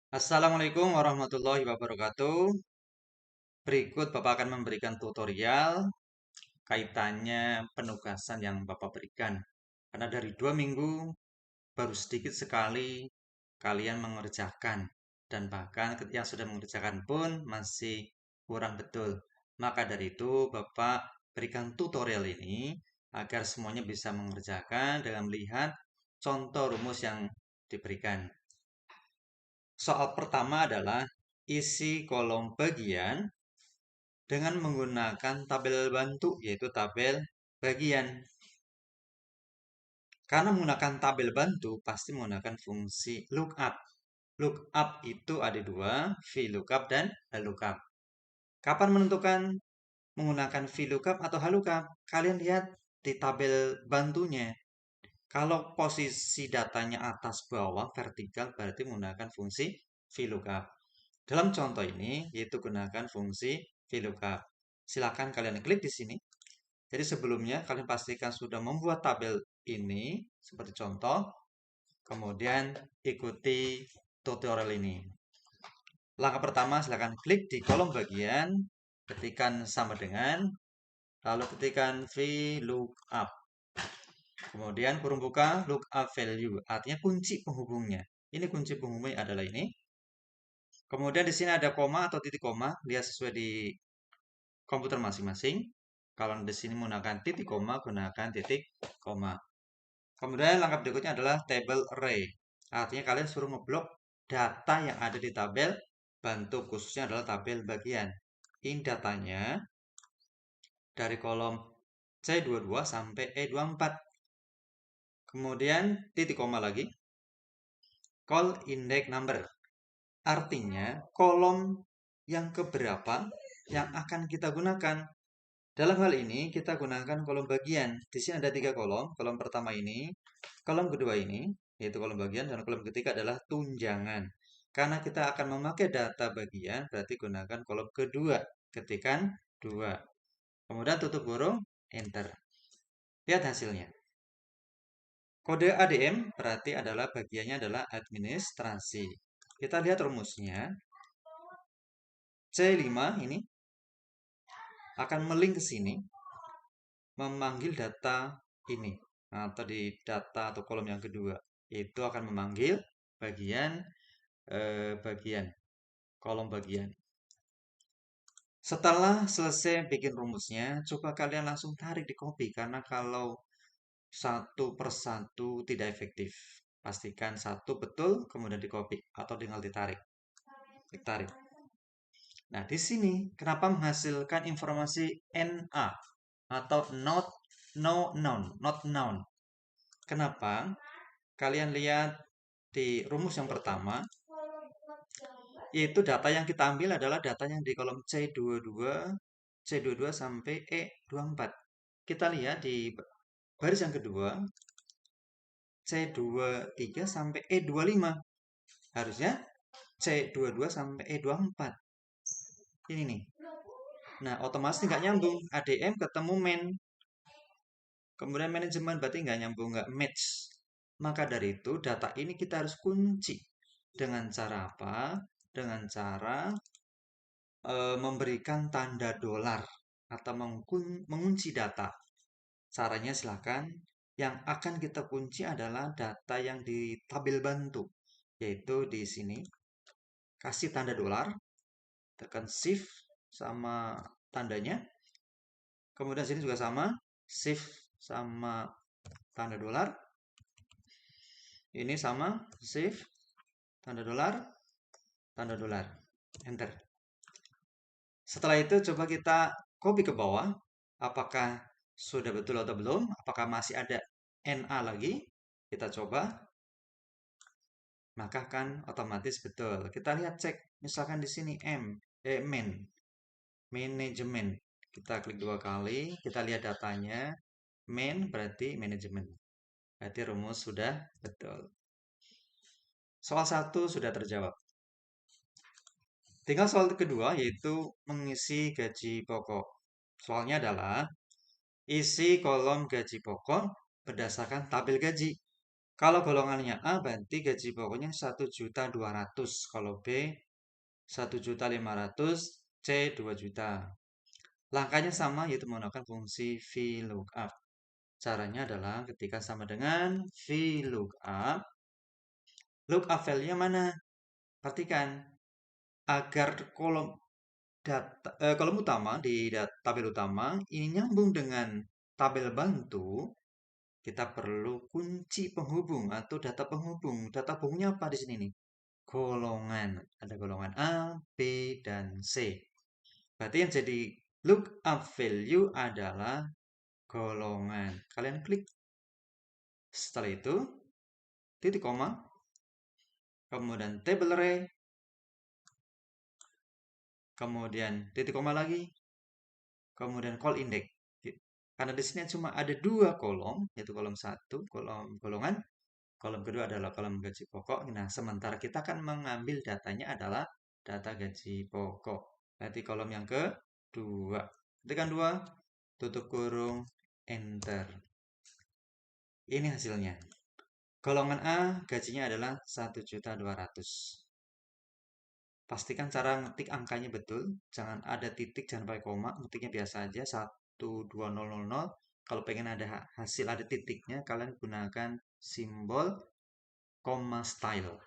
Assalamualaikum warahmatullahi wabarakatuh. Berikut Bapak akan memberikan tutorial kaitannya penugasan yang Bapak berikan. Karena dari 2 minggu baru sedikit sekali kalian mengerjakan. Dan bahkan yang sudah mengerjakan pun masih kurang betul. Maka dari itu Bapak berikan tutorial ini agar semuanya bisa mengerjakan dengan melihat contoh rumus yang diberikan. Soal pertama adalah isi kolom bagian dengan menggunakan tabel bantu, yaitu tabel bagian. Karena menggunakan tabel bantu, pasti menggunakan fungsi lookup. Lookup itu ada dua, VLOOKUP dan HLOOKUP. Kapan menentukan menggunakan VLOOKUP atau HLOOKUP? Kalian lihat di tabel bantunya. Kalau posisi datanya atas bawah vertikal berarti menggunakan fungsi VLOOKUP. Dalam contoh ini yaitu gunakan fungsi VLOOKUP. Silakan kalian klik di sini. Jadi sebelumnya kalian pastikan sudah membuat tabel ini seperti contoh, kemudian ikuti tutorial ini. Langkah pertama silakan klik di kolom bagian, ketikkan sama dengan, lalu ketikkan VLOOKUP. Kemudian kurung buka lookup value, artinya kunci penghubungnya. Ini kunci penghubungnya adalah ini. Kemudian di sini ada koma atau titik koma, lihat sesuai di komputer masing-masing. Kalau di sini menggunakan titik koma, gunakan titik koma. Kemudian langkah berikutnya adalah table array. Artinya kalian suruh ngeblok data yang ada di tabel bantu, khususnya adalah tabel bagian. Ini datanya dari kolom C22 sampai E24. Kemudian titik koma lagi. Call index number. Artinya kolom yang keberapa yang akan kita gunakan. Dalam hal ini kita gunakan kolom bagian. Di sini ada 3 kolom. Kolom pertama ini, kolom kedua ini, yaitu kolom bagian, dan kolom ketiga adalah tunjangan. Karena kita akan memakai data bagian, berarti gunakan kolom kedua. Ketikan 2. Kemudian tutup kurung, enter. Lihat hasilnya. Kode ADM berarti adalah bagiannya adalah administrasi. Kita lihat rumusnya. C5 ini akan melink ke sini, memanggil data ini, atau di data atau kolom yang kedua, itu akan memanggil bagian kolom bagian. Setelah selesai bikin rumusnya, coba kalian langsung tarik di copy, karena kalau satu persatu tidak efektif. Pastikan satu betul, kemudian di copy atau tinggal ditarik. Ditarik. Nah, di sini kenapa menghasilkan informasi NA atau not no noun, not noun. Kenapa? Kalian lihat di rumus yang pertama, yaitu data yang kita ambil adalah data yang di kolom C22 sampai E24. Kita lihat di baris yang kedua, C23 sampai E25. Harusnya C22 sampai E24. Ini nih. Nah, otomatis nggak nyambung. ADM ketemu main. Kemudian manajemen berarti nggak nyambung, nggak match. Maka dari itu data ini kita harus kunci. Dengan cara apa? Dengan cara memberikan tanda dolar atau mengunci data. Caranya silahkan. Yang akan kita kunci adalah data yang di tabel bantu. Yaitu di sini. Kasih tanda dolar. Tekan shift sama tandanya. Kemudian sini juga sama. Shift sama tanda dolar. Ini sama. Shift. Tanda dolar. Tanda dolar. Enter. Setelah itu coba kita copy ke bawah. Apakah sudah betul atau belum? Apakah masih ada NA lagi? Kita coba. Maka kan otomatis betul. Kita lihat cek. Misalkan di sini manajemen. Kita klik 2 kali. Kita lihat datanya. Main berarti manajemen. Berarti rumus sudah betul. Soal 1 sudah terjawab. Tinggal soal kedua yaitu mengisi gaji pokok. Soalnya adalah isi kolom gaji pokok berdasarkan tabel gaji. Kalau golongannya A berarti gaji pokoknya 1.200.000. Kalau B 1.500.000, C 2 juta. Langkahnya sama yaitu menggunakan fungsi VLOOKUP. Caranya adalah ketika sama dengan VLOOKUP, lookup value-nya mana? Perhatikan, agar kolom utama di tabel utama ini nyambung dengan tabel bantu, kita perlu kunci penghubung atau data penghubung. Data penghubungnya apa di sini nih? Golongan. Ada golongan A, B, dan C. Berarti yang jadi lookup value adalah golongan. Kalian klik. Setelah itu, titik koma, kemudian table array, kemudian titik koma lagi, kemudian call index. Karena di sini cuma ada dua kolom, yaitu kolom satu, kolom golongan, kolom kedua adalah kolom gaji pokok. Nah, sementara kita akan mengambil datanya adalah data gaji pokok. Berarti kolom yang kedua. Tekan 2, tutup kurung, enter. Ini hasilnya. Golongan A gajinya adalah 1.200.000. Pastikan cara ngetik angkanya betul. Jangan ada titik, jangan pakai koma. Ngetiknya biasa aja, 12000. Kalau pengen ada hasil ada titiknya, kalian gunakan simbol comma style.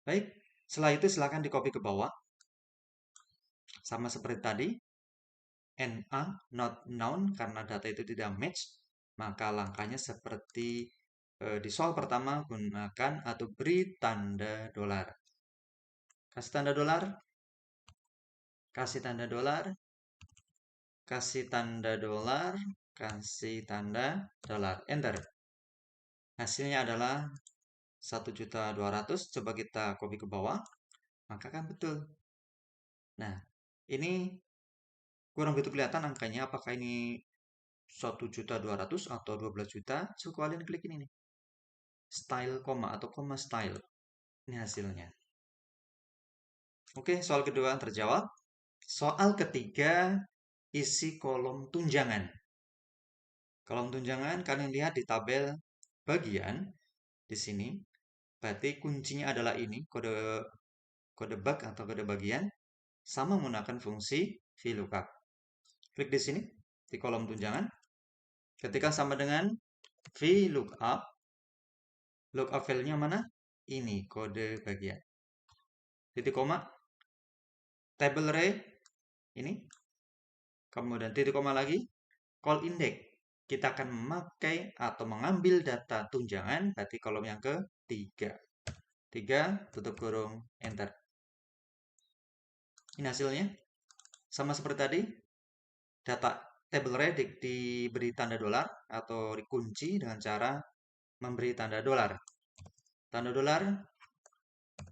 Baik, setelah itu silakan di copy ke bawah. Sama seperti tadi, NA, not noun, karena data itu tidak match, maka langkahnya seperti di soal pertama, gunakan atau beri tanda dolar. Kasih tanda dolar, kasih tanda dolar, kasih tanda dolar, kasih tanda dolar, enter. Hasilnya adalah 1.200.000. Coba kita copy ke bawah, maka kan betul. Nah, ini kurang begitu kelihatan angkanya, apakah ini 1.200.000 atau 12 juta. Coba kalian klik ini nih, style koma atau koma style. Ini hasilnya. Oke, soal kedua terjawab. Soal ketiga, isi kolom tunjangan. Kolom tunjangan kalian lihat di tabel bagian di sini. Berarti kuncinya adalah ini, kode bag atau kode bagian, sama menggunakan fungsi VLOOKUP. Klik di sini di kolom tunjangan. Ketika sama dengan VLOOKUP, lookup value-nya mana? Ini kode bagian. Titik koma, table array ini. Kemudian titik koma lagi, call index. Kita akan memakai atau mengambil data tunjangan, berarti kolom yang ketiga. 3, tutup kurung, enter. Ini hasilnya. Sama seperti tadi, data table array diberi tanda dolar atau dikunci dengan cara memberi tanda dolar. Tanda dolar,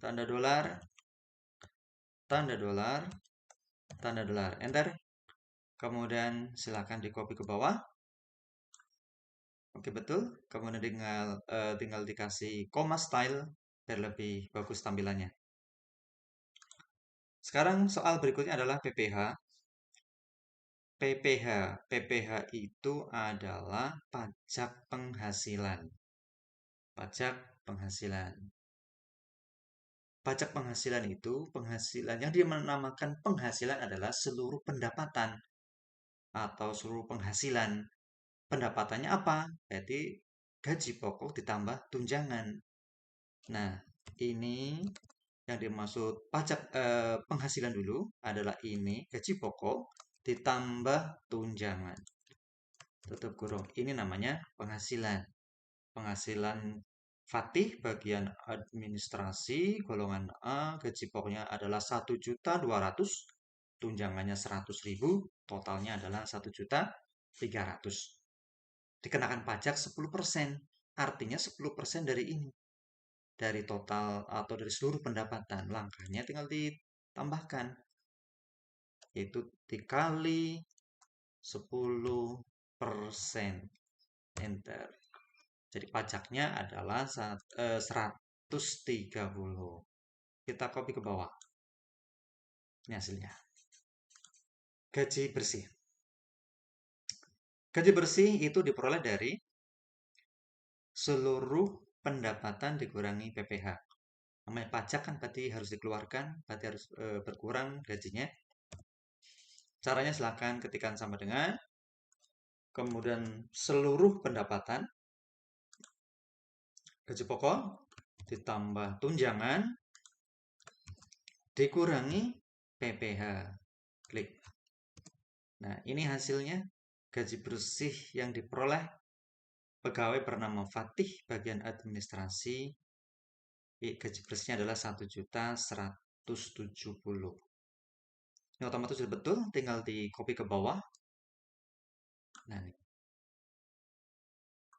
tanda dolar, tanda dolar, tanda dolar, enter. Kemudian silakan di copy ke bawah. Oke, betul. Kemudian tinggal dikasih comma style biar lebih bagus tampilannya. Sekarang soal berikutnya adalah PPH. PPH itu adalah pajak penghasilan. Pajak penghasilan. Pajak penghasilan itu penghasilan yang dia menamakan penghasilan adalah seluruh pendapatan atau seluruh penghasilan. Pendapatannya apa? Berarti gaji pokok ditambah tunjangan. Nah, ini yang dimaksud pajak penghasilan dulu adalah ini gaji pokok ditambah tunjangan. Tutup kurung. Ini namanya penghasilan. Penghasilan Fatih bagian administrasi golongan A, gaji pokoknya adalah 1.200.000, tunjangannya 100.000, totalnya adalah 1.300.000. Dikenakan pajak 10%, artinya 10% dari ini. Dari total atau dari seluruh pendapatan, langkahnya tinggal ditambahkan, yaitu dikali 10%, enter. Jadi pajaknya adalah 130. Kita copy ke bawah. Ini hasilnya. Gaji bersih. Gaji bersih itu diperoleh dari seluruh pendapatan dikurangi PPh. Namanya pajak kan berarti harus dikeluarkan, berarti harus berkurang gajinya. Caranya silakan ketikkan sama dengan kemudian seluruh pendapatan gaji pokok ditambah tunjangan dikurangi PPh. Klik. Nah, ini hasilnya gaji bersih yang diperoleh pegawai bernama Fatih bagian administrasi. Gaji bersihnya adalah 1.170.000. Ini otomatis sudah betul, tinggal di copy ke bawah. Nah, ini.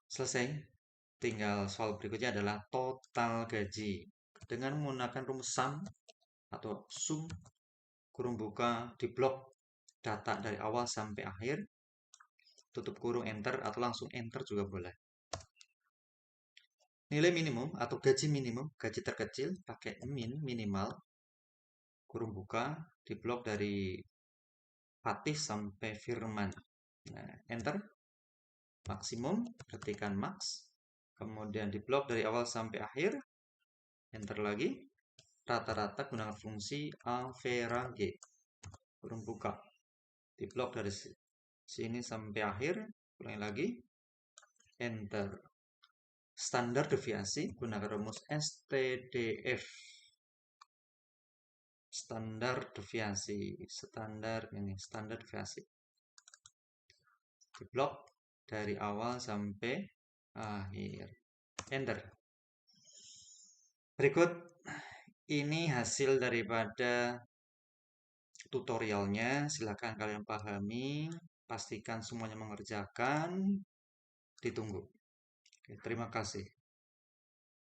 Selesai. Tinggal soal berikutnya adalah total gaji. Dengan menggunakan rumus sum atau sum kurung buka di blok data dari awal sampai akhir, tutup kurung enter atau langsung enter juga boleh. Nilai minimum atau gaji minimum, gaji terkecil pakai minimal kurung buka di blok dari Fatih sampai Firman. Nah, enter. Maksimum, ketikkan max. Kemudian di blok dari awal sampai akhir, enter lagi. Rata-rata gunakan fungsi average. Kurung buka. Di blok dari sini sampai akhir, ulangi lagi. Enter. Standar deviasi, gunakan rumus STDF. Standar deviasi. Standar deviasi. Di blok dari awal sampai akhir. Enter. Berikut ini hasil daripada tutorialnya. Silakan kalian pahami, pastikan semuanya mengerjakan. Ditunggu. Oke, terima kasih.